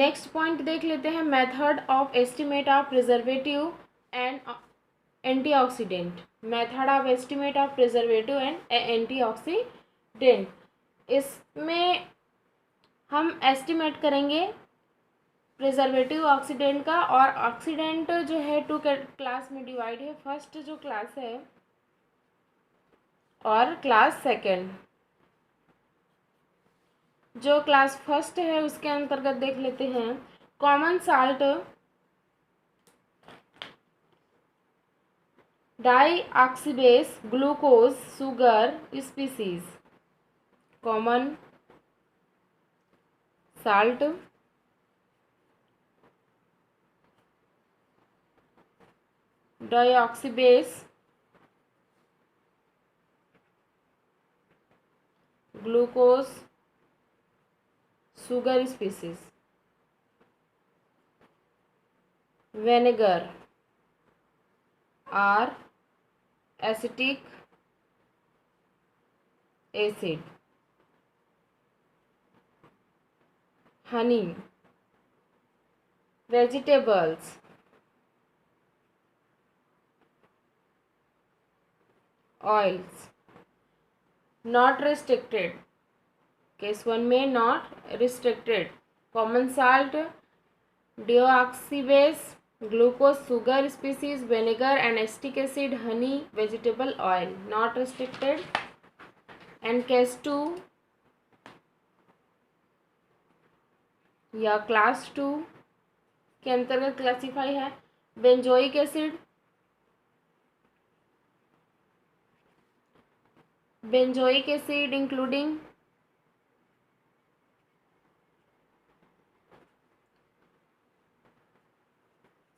Next point देख लेते हैं, method of estimate of preservative and antioxidant. Method of estimate of preservative and antioxidant, इसमें हम estimate करेंगे प्रिजर्वेटिव ऑक्सीडेंट का। और ऑक्सीडेंट जो है टू क्लास में डिवाइड है, फर्स्ट जो क्लास है और क्लास सेकेंड। जो क्लास फर्स्ट है उसके अंतर्गत देख लेते हैं, कॉमन साल्ट, डाई ऑक्सीबेस, glucose, sugar species. Common salt, डाईऑक्सीबेस, glucose, sugar species. Vinegar or acetic acid. Honey, vegetables, oils. Not restricted, case one में नॉट रिस्ट्रिक्टेड, कॉमन साल्ट, डिओक्सीबेस, glucose, sugar species, vinegar and acetic acid, honey, vegetable oil. Not restricted. And case to या class two के अंतर्गत classify है, benzoic acid, benzoic acid including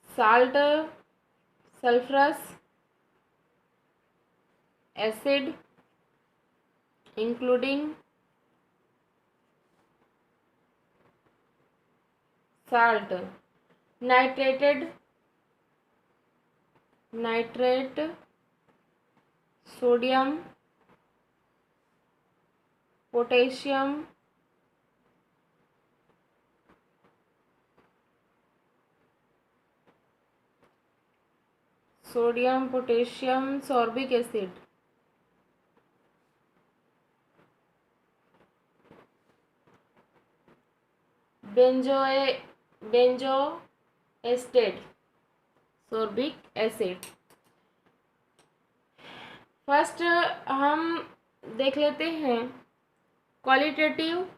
salt, sulphurous acid including salt, nitrate, sodium, potassium, sorbic acid. Benzoate, sorbic acid. First हम देख लेते हैं qualitative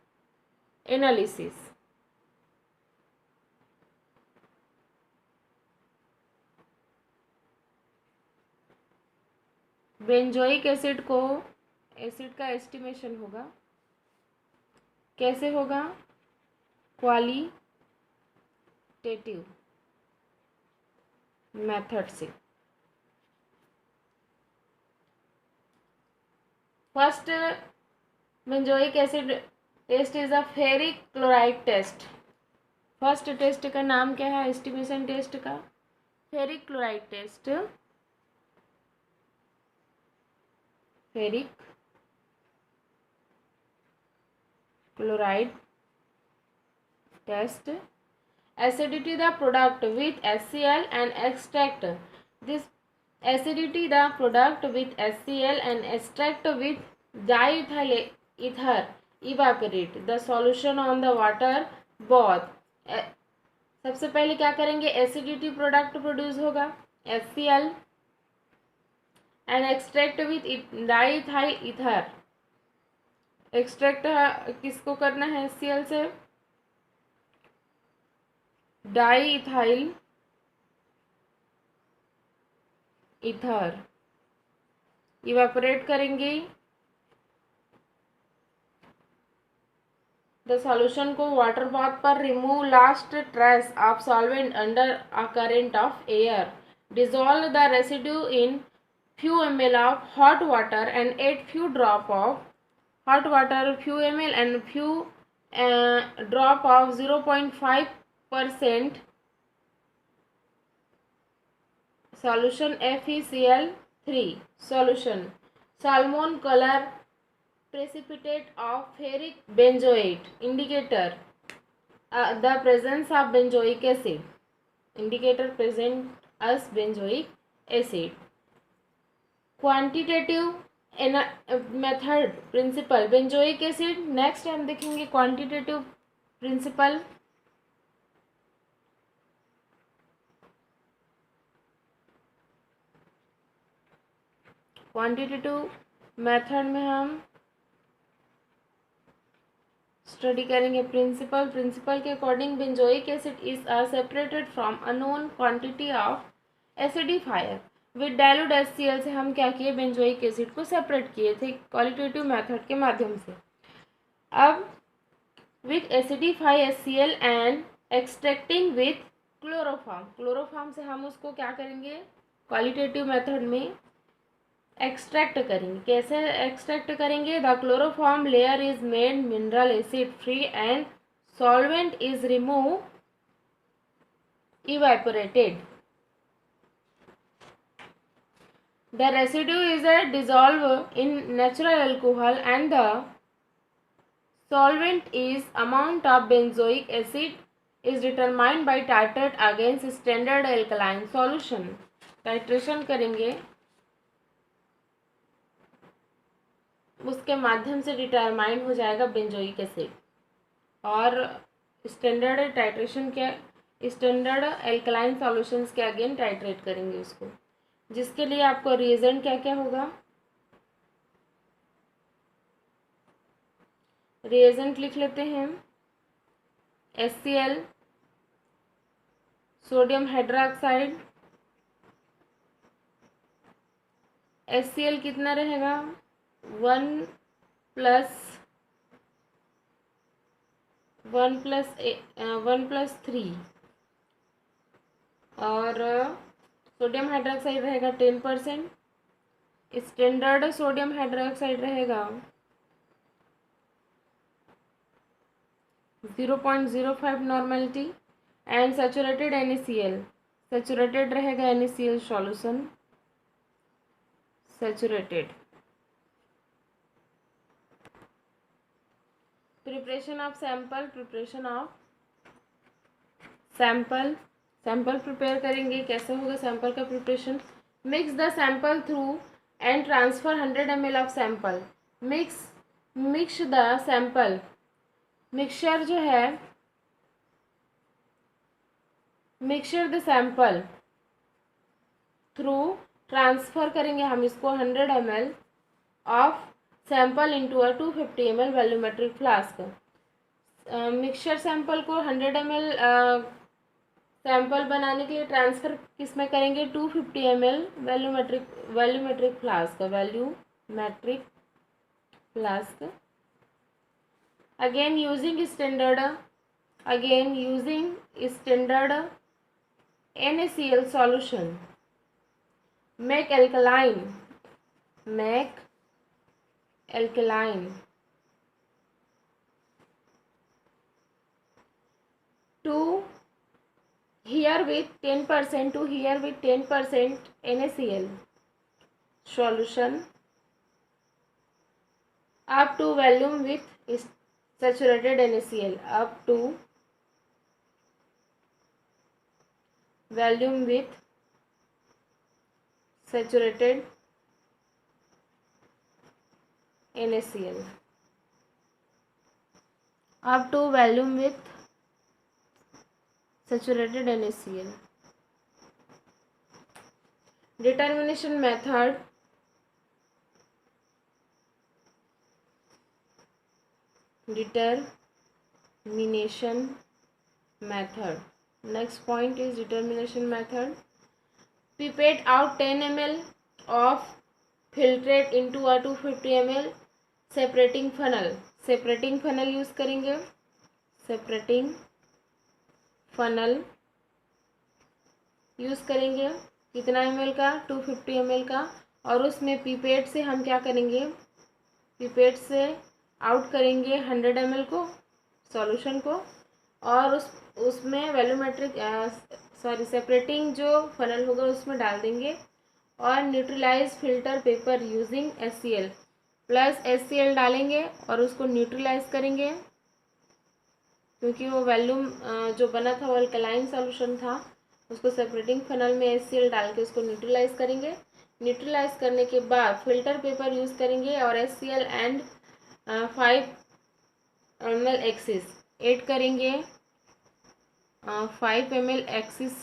analysis. Benzoic acid को, acid का एस्टिमेशन होगा, कैसे होगा? क्वालिटेटिव मेथड से। First benzoic acid test is a ferric chloride test. First test का नाम क्या है एस्टिमेशन टेस्ट का? Ferric chloride test. Ferric chloride test. Acidity the product with HCl and extract. This acidity the product with HCl and extract with diethyl ether evaporate the solution on the water bath. सबसे पहले क्या करेंगे? Acidity product produce होगा HCl and extract with diethyl ether. Extract किसको करना है HCl से? Diethyl ether. Evaporate करेंगे द सॉल्यूशन को वाटर बाथ पर। Remove last trace of solvent under a current of air. Dissolve the residue in few ml of hot water and add few drop of hot water, few ml and few drop of 0.5% solution FeCl3 solution. Salmon color precipitate of ferric benzoate indicator the presence of benzoic acid. Indicator present as benzoic acid. Quantitative method principle benzoic acid. Next हम देखेंगे quantitative principal. Quantitative method में हम study करेंगे principal. Principal के according benzoic acid is separated from unknown quantity of acidifier. With dilute HCl से हम क्या किए, बेंजोइक एसिड को सेपरेट किए थे क्वालिटेटिव मेथड के माध्यम से. अब with acidify HCl and extracting with chloroform. Chloroform से हम उसको क्या करेंगे, क्वालिटेटिव मेथड में एक्सट्रैक्ट करेंगे. कैसे एक्सट्रैक्ट करेंगे, the chloroform layer is made mineral acid free and solvent is remove evaporated. The residue is dissolved in natural alcohol and the solvent is amount of benzoic acid is determined by titrate against standard alkaline solution. Titration करेंगे, उसके माध्यम से determine हो जाएगा benzoic acid. और standard titration के standard alkaline solutions के again titrate करेंगे उसको, जिसके लिए आपको रिएजेंट क्या क्या होगा. रिएजेंट लिख लेते हैं. HCl, sodium hydroxide. HCl कितना रहेगा, 1 प्लस 3 और सोडियम हाइड्रोक्साइड रहेगा 10%. स्टैंडर्ड सोडियम हाइड्रोक्साइड रहेगा 0.05 normality. And saturated NaCl, saturated रहेगा NaCl solution, saturated. Preparation of sample. Preparation of sample. Sample prepare करेंगे. कैसे होगा सैंपल का preparation, mix the sample through and transfer 100 ml of sample. Mix the sample. Mixture जो है, mixture the sample through transfer करेंगे हम इसको 100 ml of sample into a 250 ml volumetric flask. Mixture sample को 100 ml सैंपल बनाने के लिए transfer किस में करेंगे, 250 ml volumetric flask. Again using standard NaCl solution. Make alkaline. To here with 10% NaCl solution up to volume with saturated NaCl, up to volume with saturated NaCl, up to volume with saturated NaCl. Determination method. Next point is determination method. Pipette out 10 ml of filtrate into a 250 ml separating funnel. Separating funnel use करेंगे. Separating funnel use करेंगे. कितना ml का, 250 ml का. और उसमें pipette से हम क्या करेंगे, पिपेट से आउट करेंगे 100 ml को, सॉल्यूशन को, और उसमें वैल्यूमेट्रिक सेपरेटिंग जो फनल होगा उसमें डाल देंगे और neutralise filter paper using HCl plus HCl डालेंगे और उसको न्यूट्रलाइज करेंगे. क्योंकि वो वॉल्यूम जो बना था वो अल्कलाइन सॉल्यूशन था। उसको सेपरेटिंग फिनल में HCl डाल के उसको न्यूट्रलाइज करेंगे। न्यूट्रलाइज करने के बाद फिल्टर पेपर यूज़ करेंगे और HCl and 5 ml axis add करेंगे। 5 ml axis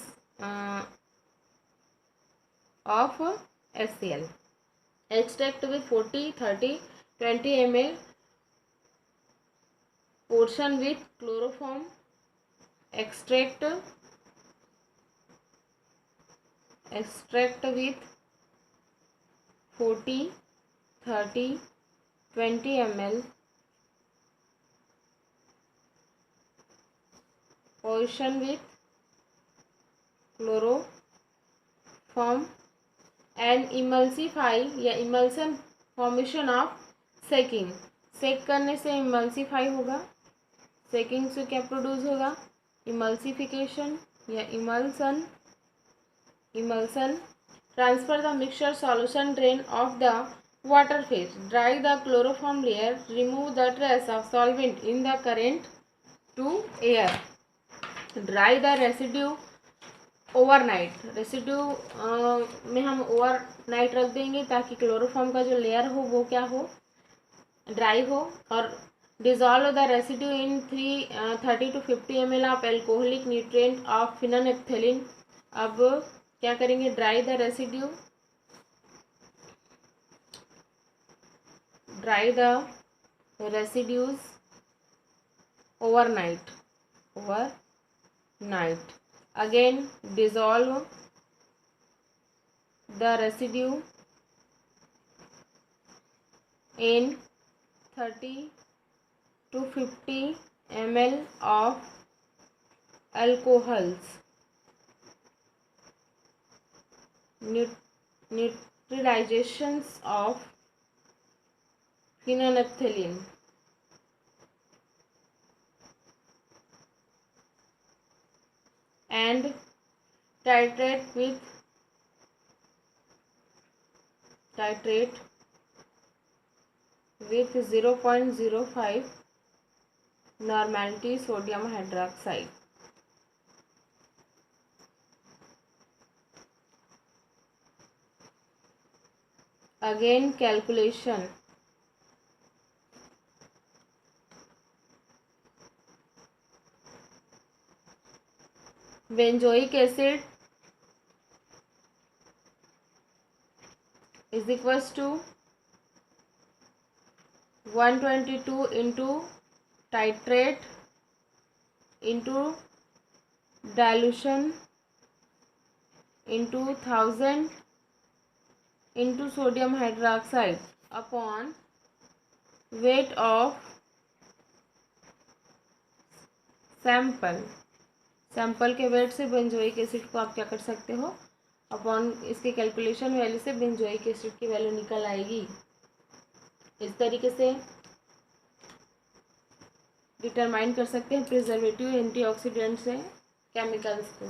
of HCl. Extract with 40, 30, 20 ml portion with chloroform. Extract with 40, 30, 20 ml portion with chloroform and emulsify या emulsion formation of सेकिंग। सेक करने से इमल्सीफाई होगा। सेकिंग से क्या प्रोड्यूस होगा? इमल्सिफिकेशन या emulsion. Transfer the mixture solution drain off the water phase. Dry the chloroform layer. Remove the trace of solvent in the current to air. Dry the residue overnight. Residue में हम overnight रख देंगे ताकि chloroform का जो layer हो वो क्या हो? ड्राई हो। और dissolve the residue in 30 to 50 ml of alcoholic nutrient of phenolphthalein. अब क्या करेंगे? Dry the residue. Dry the residues overnight. Again dissolve the residue in 30 to 50 ml of alcohols. Neutralizations of phenolphthalein. And titrate with 0.05 normality sodium hydroxide. Again calculation. Benzoic acid is equals to 122 into titrate into dilution into 1000 into sodium hydroxide upon weight of sample के wait से benzoic acid को आप क्या कर सकते हो? Upon इसके calculation value से बेंजोइक एसिड की वैल्यू निकल आएगी। इस तरीके से डिटरमाइन कर सकते हैं प्रिजर्वेटिव एंटीऑक्सीडेंट से केमिकल्स को।